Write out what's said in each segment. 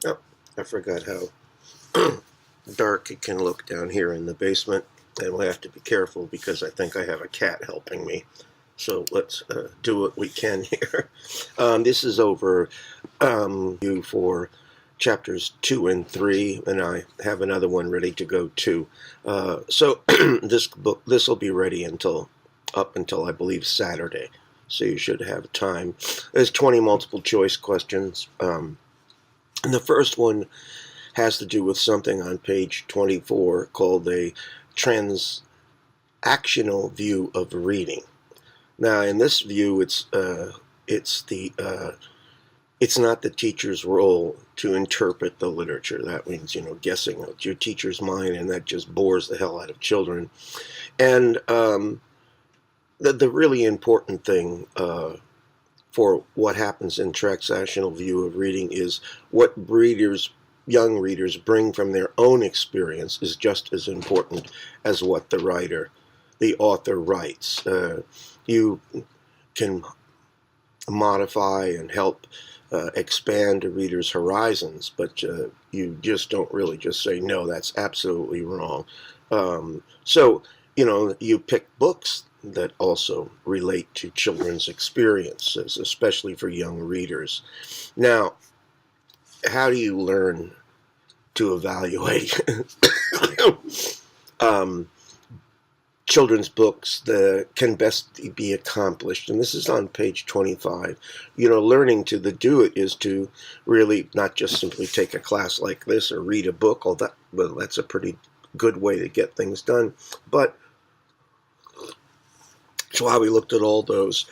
Oh, I forgot how dark it can look down here in the basement, and we'll have to be careful because I think I have a cat helping me. So let's do what we can here. This is over you for chapters 2 and 3, and I have another one ready to go too. So this will be ready up until I believe Saturday. So you should have time. There's 20 multiple choice questions. And the first one has to do with something on page 24 called a transactional view of reading. Now, in this view, it's not the teacher's role to interpret the literature. That means, guessing at your teacher's mind, and that just bores the hell out of children. And the really important thing for what happens in transactional view of reading is what young readers bring from their own experience is just as important as what the author writes. You can modify and help expand a reader's horizons, but you just don't really just say, no, that's absolutely wrong. So, you pick books that also relate to children's experiences, especially for young readers. Now, how do you learn to evaluate children's books that can best be accomplished? And this is on page 25. Learning to do it is to really not just simply take a class like this or read a book. That's a pretty good way to get things done. But that's why we looked at all those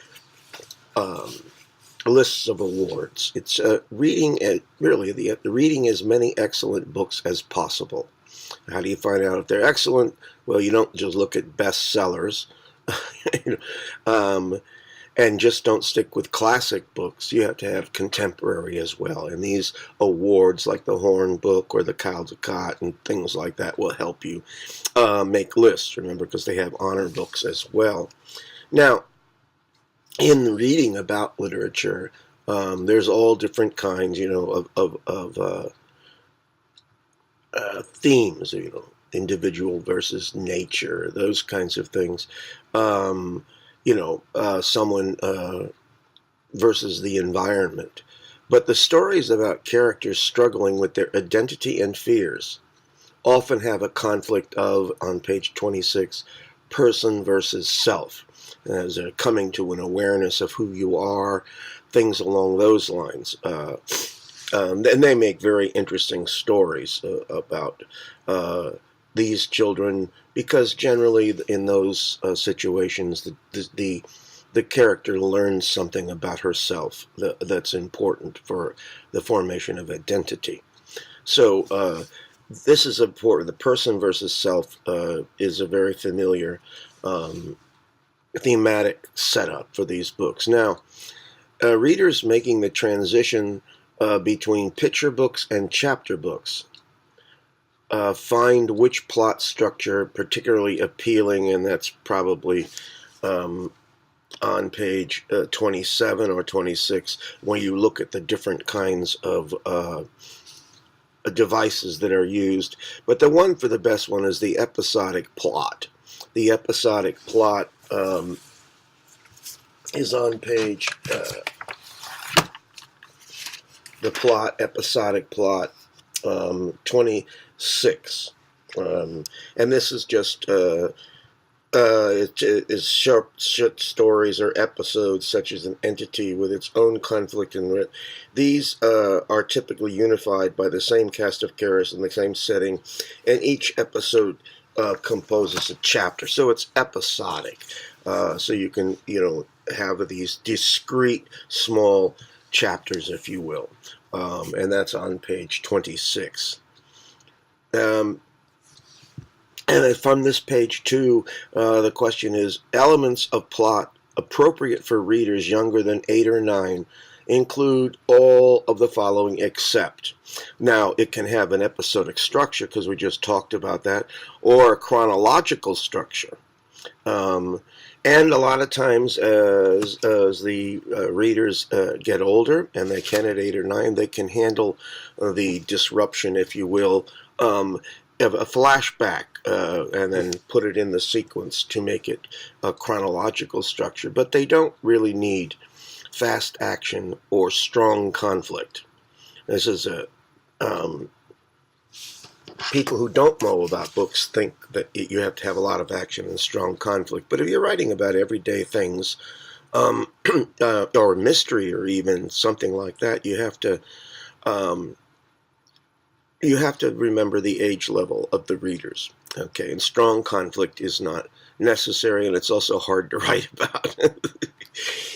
lists of awards. It's reading as many excellent books as possible. How do you find out if they're excellent? Well, you don't just look at bestsellers, and just don't stick with classic books. You have to have contemporary as well. And these awards, like the Horn Book or the Caldecott and things like that, will help you make lists. Remember, because they have honor books as well. Now, in reading about literature, there's all different kinds, of themes, individual versus nature, those kinds of things. Someone versus the environment. But the stories about characters struggling with their identity and fears often have a conflict of, on page 26, person versus self. As a coming to an awareness of who you are, things along those lines. And they make very interesting stories about these children, because generally in those situations, the character learns something about herself that's important for the formation of identity. So this is important. The person versus self is a very familiar thematic setup for these books. Now, readers making the transition between picture books and chapter books find which plot structure particularly appealing, and that's probably on page 27 or 26, when you look at the different kinds of devices that are used. But the one for the best one is the episodic plot. The episodic plot is on page, episodic plot 26. And this is just, it is short stories or episodes such as an entity with its own conflict and these are typically unified by the same cast of characters in the same setting, and each episode composes a chapter, so it's episodic. So you can, have these discrete small chapters, if you will, and that's on page 26. And from this page too, the question is, elements of plot appropriate for readers younger than 8 or 9 include all of the following except. Now, it can have an episodic structure, because we just talked about that, or a chronological structure. And a lot of times, as the readers get older and they can at 8 or 9, they can handle the disruption, if you will, of a flashback and then put it in the sequence to make it a chronological structure. But they don't really need fast action or strong conflict. This is a people who don't know about books think that you have to have a lot of action and strong conflict. But if you're writing about everyday things, or mystery, or even something like that, um, you have to remember the age level of the readers. Okay, and strong conflict is not necessary, and it's also hard to write about.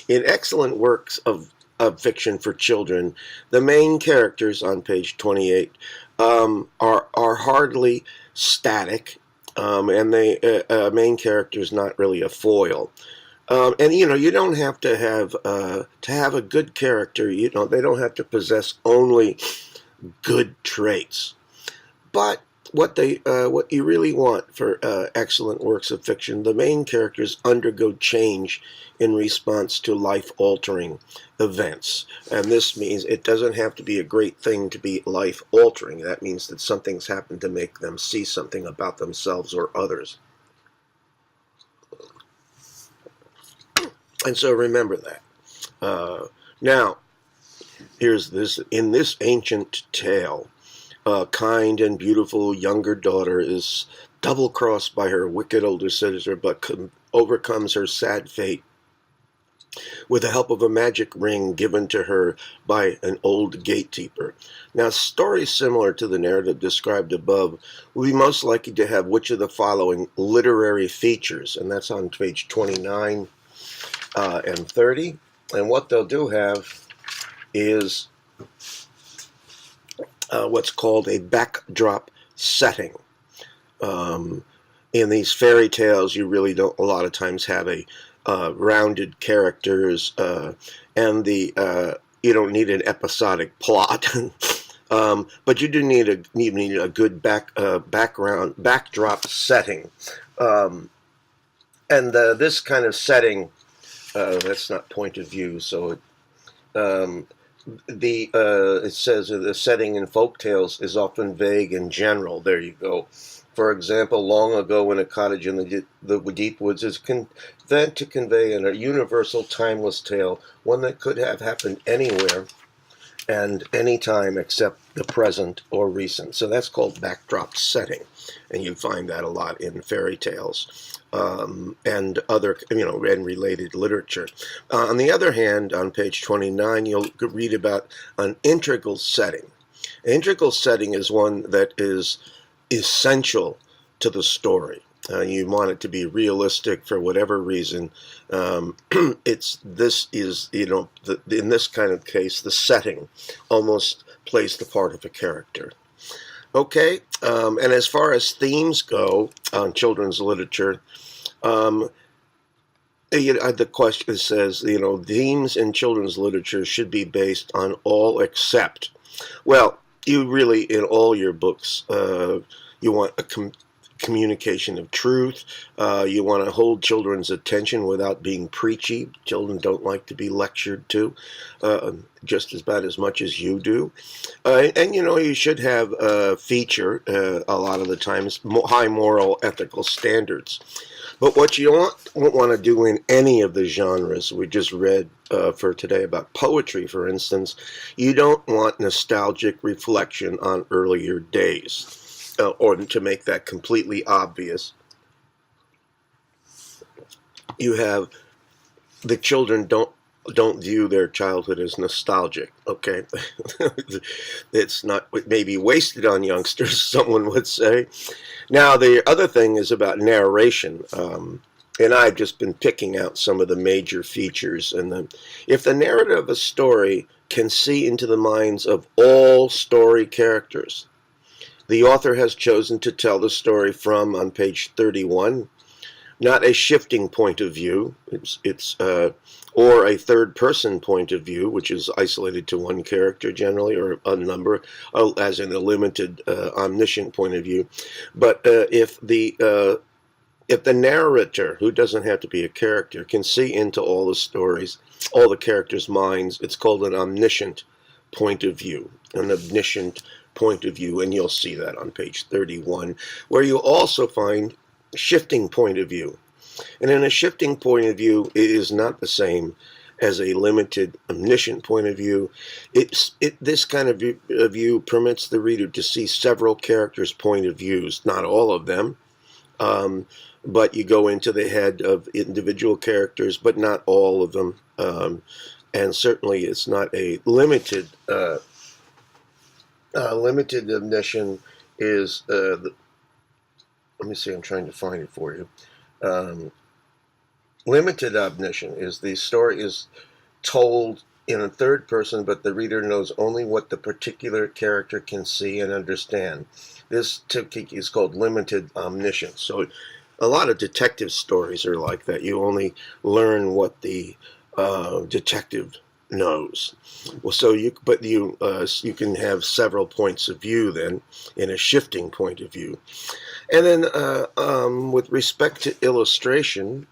In excellent works of fiction for children, the main characters on page 28 are hardly static, and the main character is not really a foil. And you don't have to have a good character. They don't have to possess only good traits. But what you really want for excellent works of fiction, the main characters undergo change in response to life-altering events. And this means it doesn't have to be a great thing to be life-altering. That means that something's happened to make them see something about themselves or others. And so remember that. Now, here's this. In this ancient tale, a kind and beautiful younger daughter is double-crossed by her wicked older sister, but overcomes her sad fate with the help of a magic ring given to her by an old gatekeeper. Now, stories similar to the narrative described above will be most likely to have which of the following literary features, and that's on page 29 and 30. And what they'll do have is what's called a backdrop setting. In these fairy tales, you really don't a lot of times have a rounded characters, and you don't need an episodic plot, but you do need a good backdrop setting, and this kind of setting, that's not point of view, so it says the setting in folk tales is often vague and general. There you go. For example, long ago in a cottage in the deep woods is meant to convey a universal, timeless tale, one that could have happened anywhere and any time except the present or recent. So that's called backdrop setting, and you find that a lot in fairy tales and other, and related literature. On the other hand, on page 29, you'll read about an integral setting. An integral setting is one that is essential to the story. You want it to be realistic for whatever reason. In this kind of case, the setting almost plays the part of a character. Okay, and as far as themes go on children's literature, the question says, themes in children's literature should be based on all except. Well, you really, in all your books, you want a communication of truth. You want to hold children's attention without being preachy. Children don't like to be lectured to, just as much as you do. And you should have feature, a lot of the times, high moral, ethical standards. But what you won't want to do in any of the genres we just read for today about poetry, for instance, you don't want nostalgic reflection on earlier days, or to make that completely obvious. You have the children don't view their childhood as nostalgic, okay? It's not maybe wasted on youngsters, someone would say. Now, the other thing is about narration, and I've just been picking out some of the major features. And if the narrative of a story can see into the minds of all story characters, the author has chosen to tell the story from, on page 31, not a shifting point of view, or a third-person point of view, which is isolated to one character generally, or a number, as in a limited, omniscient point of view. But if the if the narrator, who doesn't have to be a character, can see into all the stories, all the characters' minds, it's called an omniscient point of view. An omniscient point of view, and you'll see that on page 31, where you also find shifting point of view. And in a shifting point of view, it is not the same as a limited omniscient point of view. This kind of view permits the reader to see several characters' point of views, not all of them, but you go into the head of individual characters, but not all of them. And certainly it's not a limited, limited omniscience is, let me see, I'm trying to find it for you. Limited omniscience is the story is told in a third person, but the reader knows only what the particular character can see and understand. This technique is called limited omniscience. So a lot of detective stories are like that. You only learn what the detective knows. Well, so you can have several points of view then in a shifting point of view. And then with respect to illustration,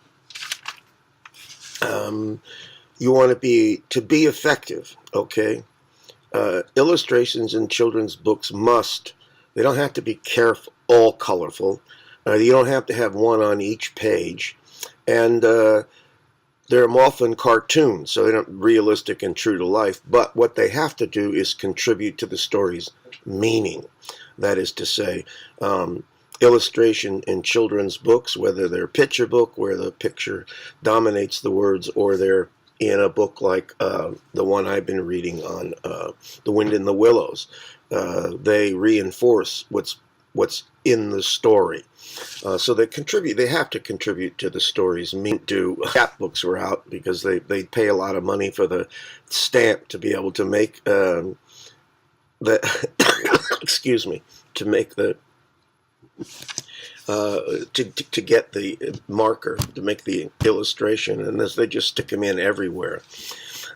you want to be effective, okay? Illustrations in children's books they don't have to be all colorful. You don't have to have one on each page. And they're often cartoons, so they're not realistic and true to life. But what they have to do is contribute to the story's meaning. That is to say, illustration in children's books, whether they're picture book, where the picture dominates the words, or they're in a book like the one I've been reading on The Wind in the Willows. They reinforce what's in the story. So they have to contribute to the story's meaning. Cat books were out because they pay a lot of money for the stamp to be able to make excuse me, to make the to get the marker, to make the illustration, and they just stick them in everywhere.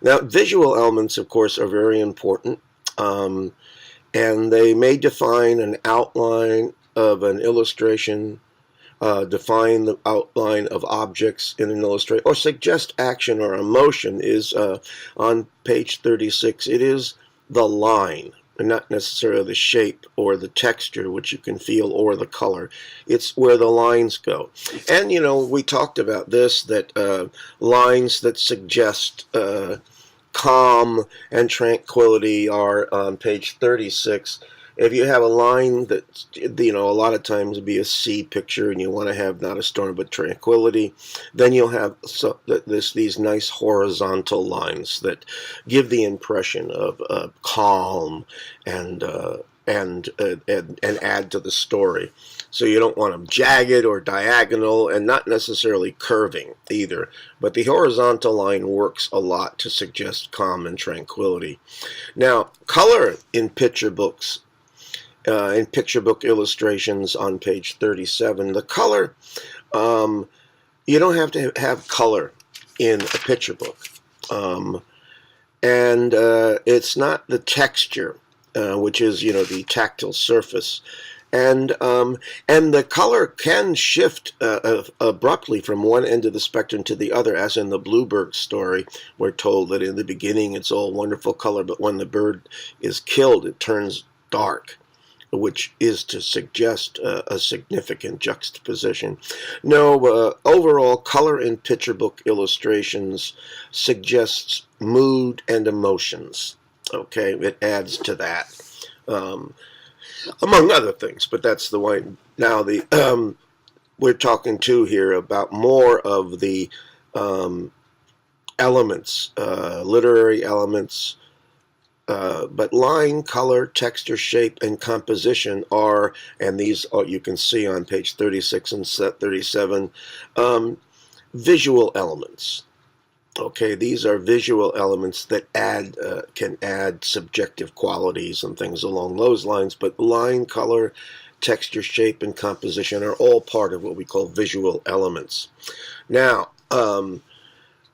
Now, visual elements, of course, are very important, and they may define an outline of an illustration, define the outline of objects in an illustration, or suggest action or emotion. Is on page 36. It is the line, and not necessarily the shape or the texture, which you can feel, or the color. It's where the lines go. And, we talked about this, that lines that suggest calm and tranquility are on page 36. If you have a line that, a lot of times would be a sea picture, and you want to have not a storm but tranquility, then you'll have these nice horizontal lines that give the impression of calm and add to the story. So you don't want them jagged or diagonal, and not necessarily curving either. But the horizontal line works a lot to suggest calm and tranquility. Now, color in picture books. In picture book illustrations on page 37, the color, you don't have to have color in a picture book. And it's not the texture, which is, the tactile surface. And the color can shift abruptly from one end of the spectrum to the other, as in the Bluebird story. We're told that in the beginning it's all wonderful color, but when the bird is killed, it turns dark, which is to suggest a significant juxtaposition. No, overall, color in picture book illustrations suggests mood and emotions. Okay, it adds to that, among other things, but that's the way. Now, we're talking too here about more of the elements, literary elements, but line, color, texture, shape, and composition are, and these you can see on page 36 and 37, visual elements. Okay, these are visual elements that can add subjective qualities and things along those lines, but line, color, texture, shape, and composition are all part of what we call visual elements. Now, the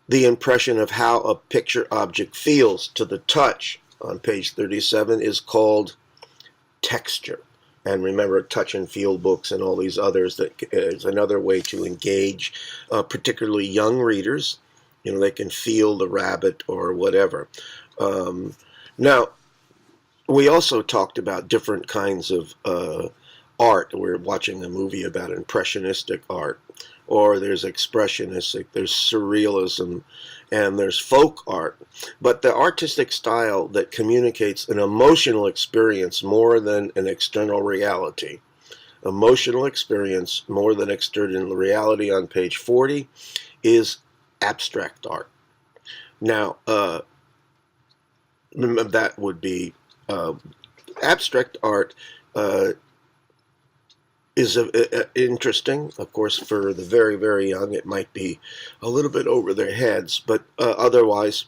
impression of how a picture object feels to the touch on page 37 is called texture. And remember, touch and feel books and all these others, that is another way to engage particularly young readers. They can feel the rabbit or whatever. Now, we also talked about different kinds of art. We're watching a movie about impressionistic art, or there's expressionistic, there's surrealism, and there's folk art. But the artistic style that communicates an emotional experience more than an external reality. Emotional experience more than external reality on page 40 is abstract art. Now, that would be abstract art is interesting. Of course, for the very, very young, it might be a little bit over their heads, but otherwise,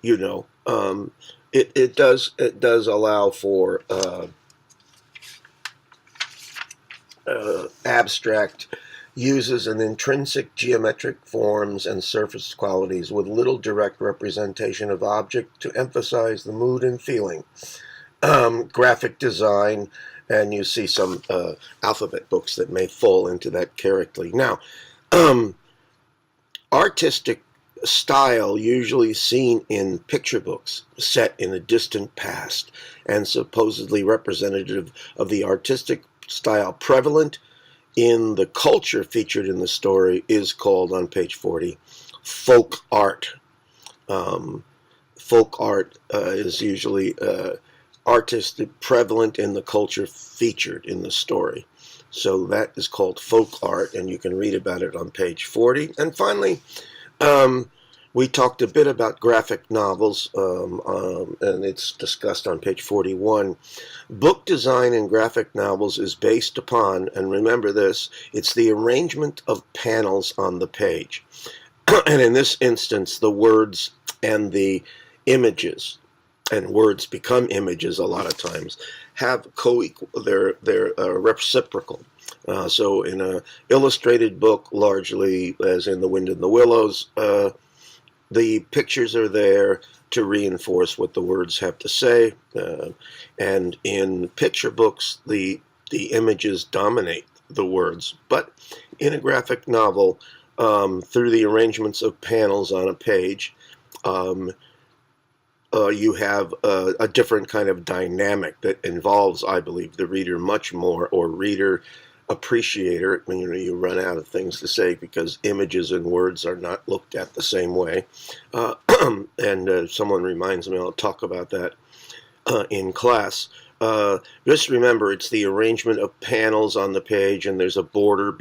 it does allow for abstract uses an intrinsic geometric forms and surface qualities with little direct representation of object to emphasize the mood and feeling. Graphic design, and you see some alphabet books that may fall into that category. Now, artistic style usually seen in picture books set in a distant past and supposedly representative of the artistic style prevalent in the culture featured in the story is called, on page 40, folk art. Folk art is usually artistic prevalent in the culture featured in the story. So that is called folk art, and you can read about it on page 40. And finally, we talked a bit about graphic novels, and it's discussed on page 41. Book design in graphic novels is based upon, and remember this, it's the arrangement of panels on the page. And in this instance, the words and the images, and words become images a lot of times, have co-equal, they're reciprocal. So in an illustrated book, largely as in The Wind in the Willows, the pictures are there to reinforce what the words have to say, and in picture books, the images dominate the words. But in a graphic novel, through the arrangements of panels on a page, you have a different kind of dynamic that involves, I believe, the reader much more, or reader appreciator, when you run out of things to say, because images and words are not looked at the same way. And someone reminds me, I'll talk about that in class. Just remember, it's the arrangement of panels on the page, and there's a border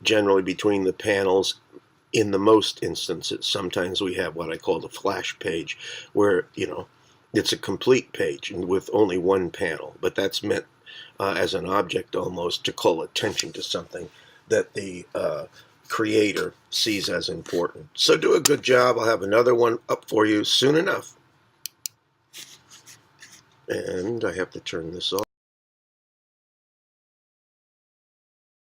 generally between the panels. In the most instances, sometimes we have what I call the flash page, where it's a complete page and with only one panel, but that's meant as an object almost to call attention to something that the creator sees as important. So do a good job. I'll have another one up for you soon enough. And I have to turn this off.